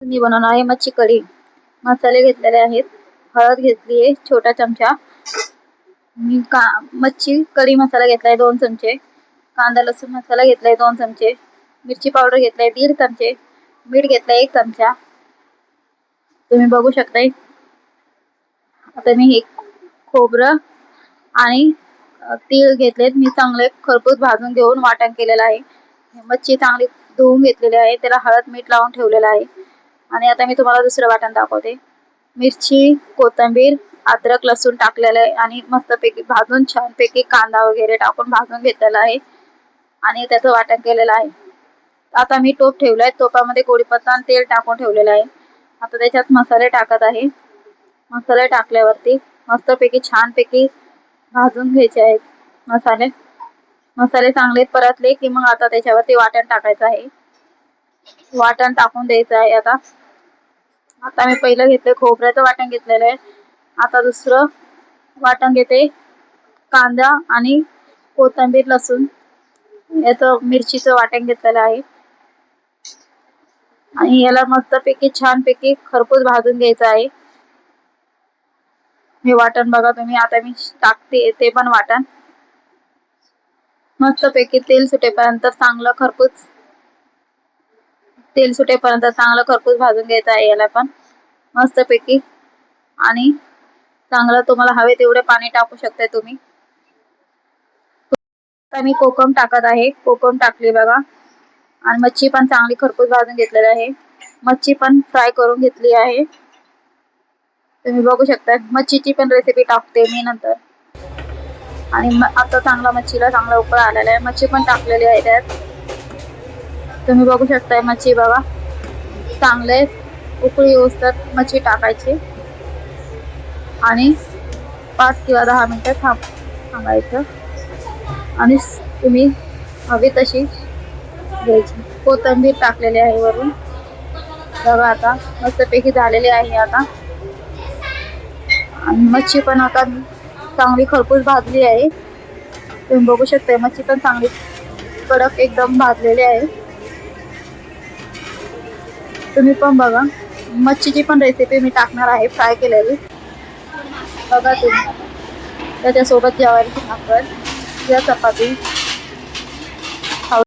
मी बनवणार आहे मच्छी कढी. मसाले घेतलेले आहेत. हळद घेतली आहे छोटा चमचा. मी मच्छी कढी मसाला घेतलाय 2 चमचे. कांदा लसूण मसाला घेतलाय 2 चमचे. मिरची पावडर घेतलाय 1.5 चमचे. मीठ घेतलाय 1 चमचा. तुम्ही बघू शकताय. आता मी हे खोबरं आणि तीळ घेतलेत. मी चांगले खरपूस भाजून घेऊन वाटण केलेलं आहे. मच्छी चांगली धुवून घेतलेली आहे. त्याला हळद मीठ लावून ठेवलेलं आहे. आणि आता मी तुम्हाला दुसरं वाटण दाखवते. मिरची, कोथिंबीर, अद्रक, लसूण टाकलेलं आहे आणि मस्तपैकी भाजून छानपैकी कांदा वगैरे टाकून भाजून घेतलेला आहे आणि त्याचं वाटण केलेलं आहे. आता मी टोप ठेवलाय. टोपामध्ये कढीपत्ता आणि तेल टाकून ठेवलेलं आहे. आता त्याच्यात मसाले टाकत आहे. मसाले टाकल्यावरती मस्तपैकी छानपैकी भाजून घ्यायचे आहेत मसाले. मसाले चांगले परतले की मग आता त्याच्यावरती वाटण टाकायचं आहे. वाटण टाकून द्यायचं आहे. आता मी पहिलं घेतलं खोबऱ्याचं वाटण घेतलेलं आहे. आता दुसरं वाटण घेते कांदा आणि कोथिंबीर लसूण याचं मिरचीचं वाटण घेतलेलं आहे आणि याला मस्तपैकी छानपैकी खरपूस भाजून घ्यायचं आहे. हे वाटण बघा तुम्ही. आता मी टाकते ते पण वाटण. मस्तपैकी तेल सुटेपर्यंत चांगलं खरपूस भाजून घ्यायचं आहे याला पण मस्तपैकी. आणि चांगलं तुम्हाला हवे तेवढे पाणी टाकू शकता तुम्ही. आता मी कोकम टाकत आहे. कोकम टाकली बघा. आणि मच्छी पण चांगली खरपूस भाजून घेतलेली आहे. मच्छी पण फ्राय करून घेतली आहे. तुम्ही बघू शकता. मच्छीची पण रेसिपी टाकते मी नंतर. आणि आता मच्छीला चांगला उकळ आलेला आहे. मच्छी पण टाकलेली आहे त्यात. तुम्ही बघू शकताय. मच्छी बघा चांगले उकळी येऊस्तर मच्छी टाकायची आणि 5 किंवा 10 मिनिटं थांबायचं आणि तुम्ही हवी तशी घ्यायची. कोथिंबीर टाकलेली आहे वरून बघा. आता मस्तपैकी झालेली आहे. आता आणि मच्छी पण आता चांगली खरपूस भाजली आहे. तुम्ही बघू शकता. मच्छी पण चांगली कडक एकदम भाजलेली आहे. तुम्ही पण बघा. मच्छीची पण रेसिपी मी टाकणार आहे फ्राय केलेली बघा तुम्ही. त्याच्यासोबत जेवायची भाकर किंवा चपाती